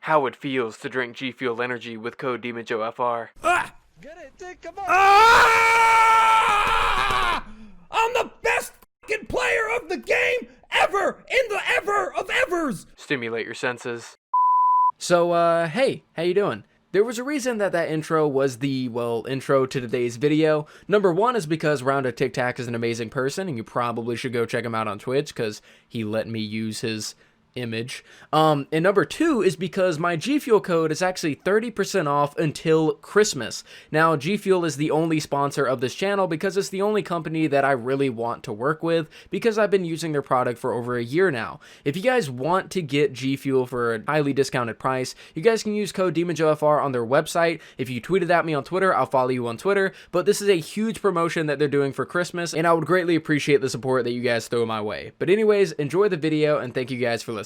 how it feels to drink G Fuel Energy with code demonjoefr. Ah! Get it, Dick, come on! Ah! I'm the best fucking player of the game ever in the ever of evers! Stimulate your senses. So, hey, how you doing? There was a reason that intro was the, intro to today's video. Number one is because Round of TikTak is an amazing person, and you probably should go check him out on Twitch, because he let me use his image. And number two is because my G Fuel code is actually 30% off until Christmas. Now, G Fuel is the only sponsor of this channel because it's the only company that I really want to work with, because I've been using their product for over a year now. If you guys want to get G Fuel for a highly discounted price, you guys can use code demonjoefr on their website. If you tweeted at me on Twitter, I'll follow you on Twitter, but this is a huge promotion that they're doing for Christmas, and I would greatly appreciate the support that you guys throw my way. But anyways, enjoy the video, and thank you guys for listening.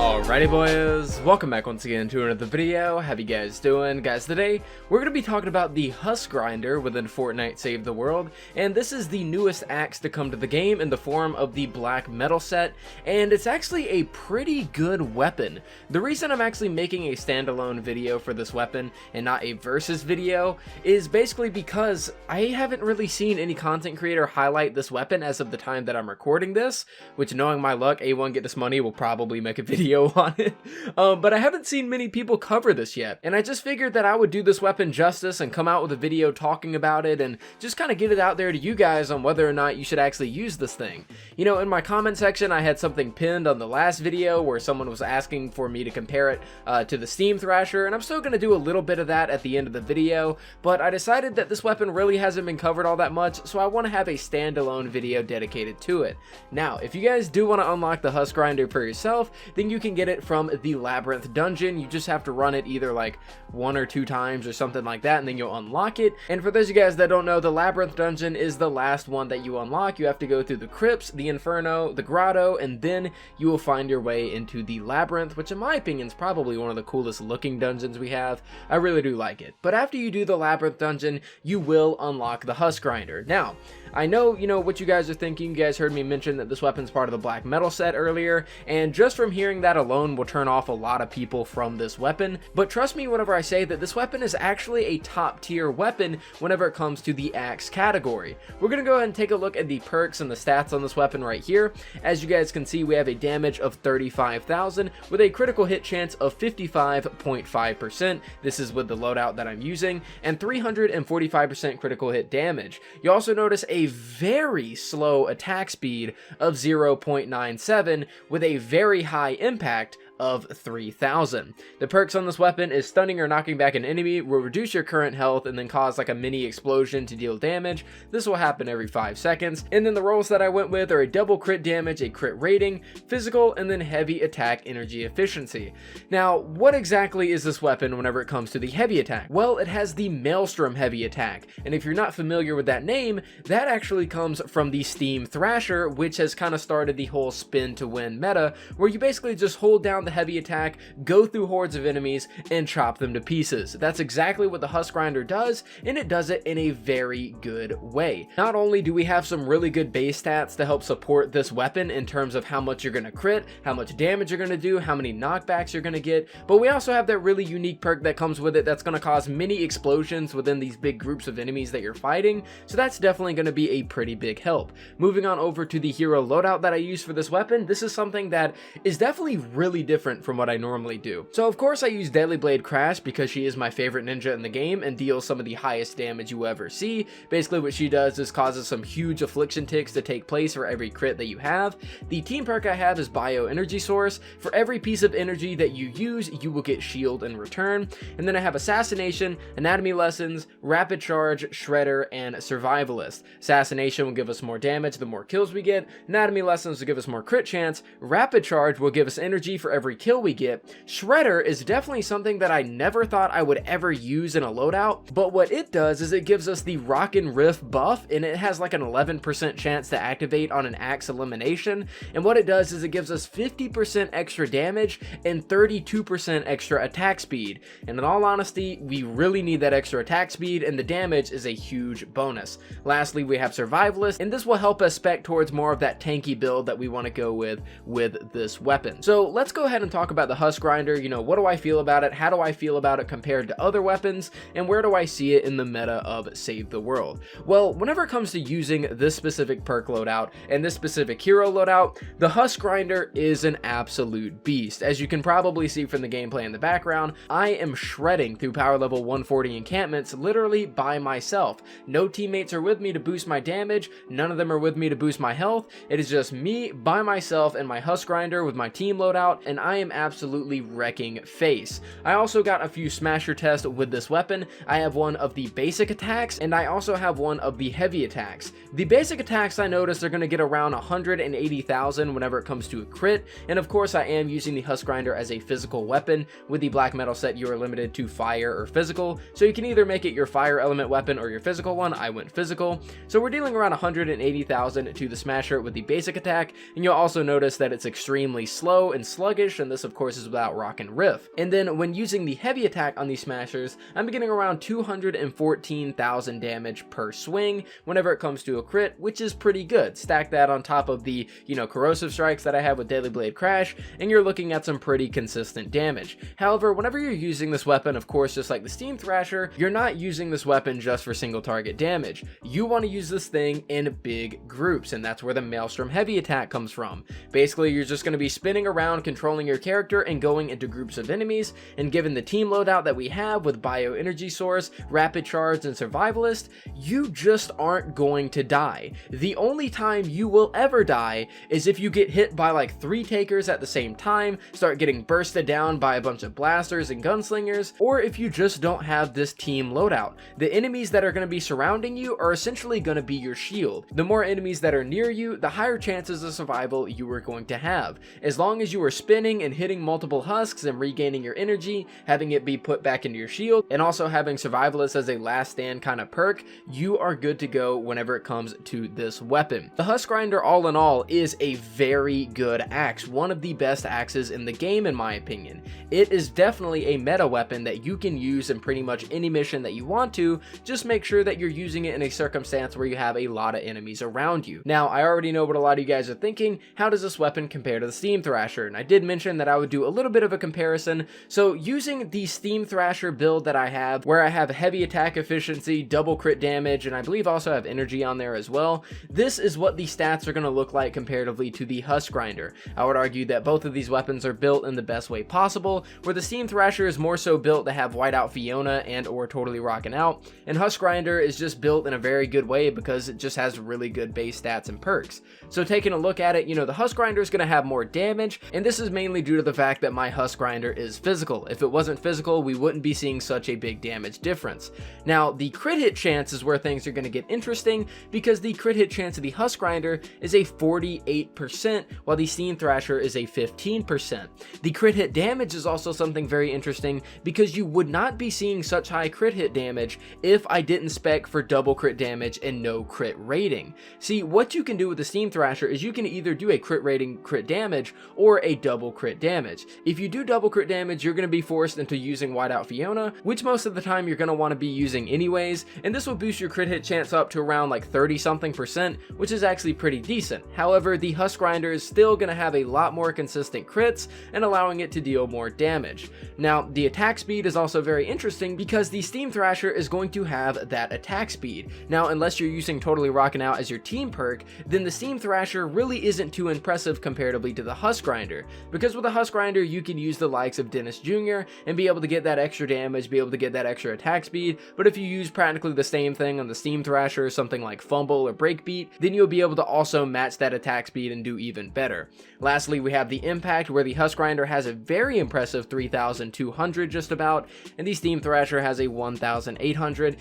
Alrighty boys, welcome back once again to another video. How you guys doing? Guys, today we're going to be talking about the Husk grinder within Fortnite Save the World, and this is the newest axe to come to the game in the form of the black metal set, and it's actually a pretty good weapon. The reason I'm actually making a standalone video for this weapon and not a versus video is basically because I haven't really seen any content creator highlight this weapon as of the time that I'm recording this, which, knowing my luck, A1 Get This Money will probably make a video on it, but I haven't seen many people cover this yet, and I just figured that I would do this weapon justice and come out with a video talking about it and just kind of get it out there to you guys on whether or not you should actually use this thing. You know, in my comment section I had something pinned on the last video where someone was asking for me to compare it to the Steam Thrasher, and I'm still going to do a little bit of that at the end of the video, but I decided that this weapon really hasn't been covered all that much, so I want to have a standalone video dedicated to it. Now, if you guys do want to unlock the Husk grinder for yourself, then you can get it from the Labyrinth dungeon. You just have to run it either like 1 or 2 times or something like that, and then you'll unlock it. And for those of you guys that don't know, the Labyrinth dungeon is the last one that you unlock. You have to go through the crypts, the Inferno, the Grotto, and then you will find your way into the Labyrinth, which in my opinion is probably one of the coolest looking dungeons we have. I really do like it. But after you do the Labyrinth dungeon, you will unlock the Husk grinder. Now, I know, you know, what you guys are thinking. You guys heard me mention that this weapon's part of the black metal set earlier, and just from hearing that alone will turn off a lot of people from this weapon. But trust me whenever I say that this weapon is actually a top tier weapon whenever it comes to the axe category. We're gonna go ahead and take a look at the perks and the stats on this weapon right here. As you guys can see, we have a damage of 35,000 with a critical hit chance of 55.5%. This is with the loadout that I'm using, and 345% critical hit damage. You also notice a very slow attack speed of 0.97 with a very high impact of 3,000. The perks on this weapon is stunning or knocking back an enemy will reduce your current health and then cause like a mini explosion to deal damage. This will happen every 5 seconds. And then the rolls that I went with are a double crit damage, a crit rating, physical, and then heavy attack energy efficiency. Now, what exactly is this weapon whenever it comes to the heavy attack? Well, it has the Maelstrom heavy attack, and if you're not familiar with that name, that actually comes from the Steam Thrasher, which has kind of started the whole spin to win meta, where you basically just hold down the heavy attack, go through hordes of enemies, and chop them to pieces. That's exactly what the Husk grinder does, and it does it in a very good way. Not only do we have some really good base stats to help support this weapon in terms of how much you're going to crit, how much damage you're going to do, how many knockbacks you're going to get, but we also have that really unique perk that comes with it that's going to cause mini explosions within these big groups of enemies that you're fighting, so that's definitely going to be a pretty big help. Moving on over to the hero loadout that I use for this weapon, this is something that is definitely really different from what I normally do. So of course I use Deadly Blade Crash because she is my favorite ninja in the game and deals some of the highest damage you will ever see. Basically what she does is causes some huge affliction ticks to take place for every crit that you have. The team perk I have is Bio Energy Source. For every piece of energy that you use, you will get shield in return. And then I have Assassination, Anatomy Lessons, Rapid Charge, Shredder, and Survivalist. Assassination will give us more damage the more kills we get. Anatomy Lessons will give us more crit chance. Rapid Charge will give us energy for every every kill we get, Shredder is definitely something that I never thought I would ever use in a loadout, but what it does is it gives us the Rockin' Riff buff, and it has like an 11% chance to activate on an axe elimination, and what it does is it gives us 50% extra damage and 32% extra attack speed, and in all honesty, we really need that extra attack speed, and the damage is a huge bonus. Lastly, we have Survivalist, and this will help us spec towards more of that tanky build that we want to go with this weapon. So let's go ahead and talk about the Husk Grinder. You know, what do I feel about it? How do I feel about it compared to other weapons? And where do I see it in the meta of Save the World? Well, whenever it comes to using this specific perk loadout and this specific hero loadout, the Husk Grinder is an absolute beast. As you can probably see from the gameplay in the background, I am shredding through power level 140 encampments literally by myself. No teammates are with me to boost my damage, none of them are with me to boost my health. It is just me by myself and my Husk Grinder with my team loadout, and I am absolutely wrecking face. I also got a few smasher tests with this weapon. I have one of the basic attacks, and I also have one of the heavy attacks. The basic attacks, I noticed, are going to get around 180,000 whenever it comes to a crit, and of course I am using the Husk Grinder as a physical weapon. With the black metal set, you are limited to fire or physical, so you can either make it your fire element weapon or your physical one. I went physical, so we're dealing around 180,000 to the smasher with the basic attack, and you'll also notice that it's extremely slow and sluggish, and this of course is without Rockin' Riff. And then when using the heavy attack on these smashers, I'm getting around 214,000 damage per swing whenever it comes to a crit, which is pretty good. Stack that on top of the, you know, corrosive strikes that I have with Daily Blade Crash, and you're looking at some pretty consistent damage. However, whenever you're using this weapon, of course, just like the Steam Thrasher, you're not using this weapon just for single target damage. You want to use this thing in big groups, and that's where the Maelstrom heavy attack comes from. Basically, you're just going to be spinning around, controlling your character, and going into groups of enemies, and given the team loadout that we have with Bioenergy Source, Rapid Charge, and Survivalist, you just aren't going to die. The only time you will ever die is if you get hit by like 3 takers at the same time, start getting bursted down by a bunch of blasters and gunslingers, or if you just don't have this team loadout. The enemies that are going to be surrounding you are essentially going to be your shield. The more enemies that are near you, the higher chances of survival you are going to have. As long as you are spinning and hitting multiple husks and regaining your energy, having it be put back into your shield, and also having Survivalist as a last stand kind of perk, you are good to go whenever it comes to this weapon. The Husk Grinder, all in all, is a very good axe, one of the best axes in the game in my opinion. It is definitely a meta weapon that you can use in pretty much any mission that you want to. Just make sure that you're using it in a circumstance where you have a lot of enemies around you. Now, I already know what a lot of you guys are thinking. How does this weapon compare to the Steam Thrasher? And I did mention that I would do a little bit of a comparison. So using the Steam Thrasher build that I have, where I have heavy attack efficiency, double crit damage, and I believe also have energy on there as well, this is what the stats are going to look like comparatively to the Husk Grinder. I would argue that both of these weapons are built in the best way possible, where the Steam Thrasher is more so built to have Whiteout Fiona and or Totally Rockin' Out, and Husk Grinder is just built in a very good way because it just has really good base stats and perks. So taking a look at it, you know, the Husk Grinder is going to have more damage, and this is mainly due to the fact that my Husk Grinder is physical. If it wasn't physical, we wouldn't be seeing such a big damage difference. Now, the crit hit chance is where things are going to get interesting, because the crit hit chance of the Husk Grinder is a 48%, while the Steam Thrasher is a 15%. The crit hit damage is also something very interesting, because you would not be seeing such high crit hit damage if I didn't spec for double crit damage and no crit rating. See, what you can do with the Steam Thrasher is you can either do a crit rating crit damage or a double crit damage. If you do double crit damage, you're going to be forced into using Whiteout Fiona, which most of the time you're going to want to be using anyways, and this will boost your crit hit chance up to around like 30-something%, which is actually pretty decent. However, the Husk Grinder is still going to have a lot more consistent crits and allowing it to deal more damage. Now, the attack speed is also very interesting because the Steam Thrasher is going to have that attack speed. Now, unless you're using Totally Rockin' Out as your team perk, then the Steam Thrasher really isn't too impressive comparatively to the Husk Grinder, because with the Husk Grinder you can use the likes of Dennis Jr. and be able to get that extra damage, be able to get that extra attack speed, but if you use practically the same thing on the Steam Thrasher, something like Fumble or Breakbeat, then you'll be able to also match that attack speed and do even better. Lastly, we have the Impact, where the Husk Grinder has a very impressive 3,200 just about, and the Steam Thrasher has a 1,800.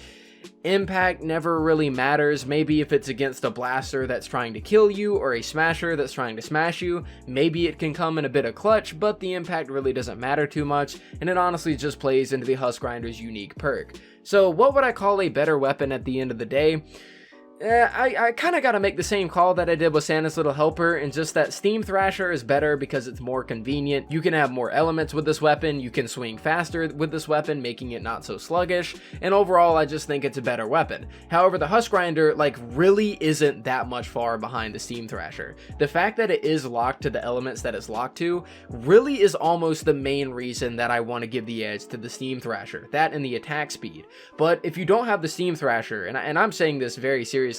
Impact never really matters. Maybe if it's against a blaster that's trying to kill you or a smasher that's trying to smash you, maybe it can come in a bit of clutch, but the impact really doesn't matter too much, and it honestly just plays into the Husk Grinder's unique perk. So what would I call a better weapon at the end of the day? I kind of got to make the same call that I did with Santa's Little Helper, and just that Steam Thrasher is better because it's more convenient. You can have more elements with this weapon, you can swing faster with this weapon, making it not so sluggish, and overall I just think it's a better weapon. However, the Husk Grinder really isn't that much far behind the Steam Thrasher. The fact that it is locked to the elements that it's locked to really is almost the main reason that I want to give the edge to the Steam Thrasher, that and the attack speed. But if you don't have the Steam Thrasher, and I'm saying this very seriously,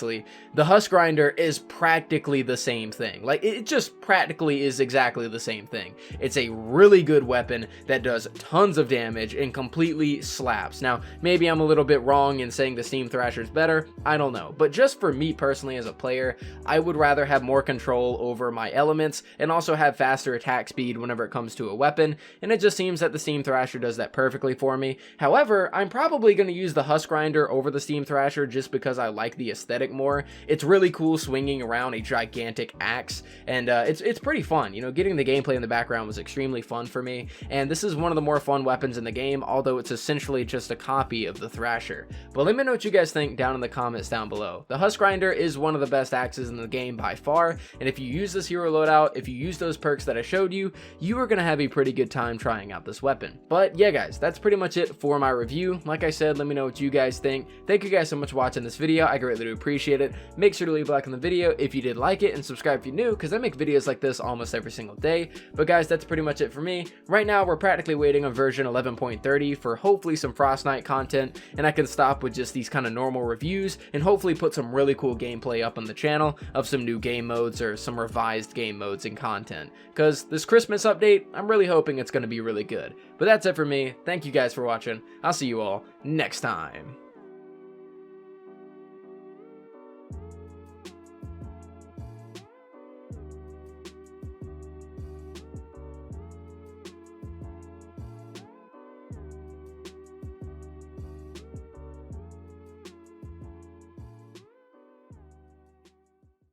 the Husk Grinder is practically the same thing. It just practically is exactly the same thing. It's a really good weapon that does tons of damage and completely slaps. Now, maybe I'm a little bit wrong in saying the Steam Thrasher is better, I don't know. But just for me personally as a player, I would rather have more control over my elements and also have faster attack speed whenever it comes to a weapon, and it just seems that the Steam Thrasher does that perfectly for me. However, I'm probably going to use the Husk Grinder over the Steam Thrasher just because I like the aesthetic more. It's really cool swinging around a gigantic axe, and it's pretty fun. Getting the gameplay in the background was extremely fun for me, and this is one of the more fun weapons in the game, although it's essentially just a copy of the Thrasher. But let me know what you guys think down in the comments down below. The Husk Grinder is one of the best axes in the game by far, and if you use this hero loadout, if you use those perks that I showed you, you are going to have a pretty good time trying out this weapon. But yeah guys, that's pretty much it for my review. Like I said, let me know what you guys think. Thank you guys so much for watching this video. I greatly do appreciate it. Make sure to leave a like on the video if you did like it, and subscribe if you're new, because I make videos like this almost every single day. But guys, that's pretty much it for me. Right now, we're practically waiting on version 11.30 for hopefully some Fortnite content, and I can stop with just these kind of normal reviews and hopefully put some really cool gameplay up on the channel of some new game modes or some revised game modes and content. Because this Christmas update, I'm really hoping it's going to be really good. But that's it for me. Thank you guys for watching. I'll see you all next time.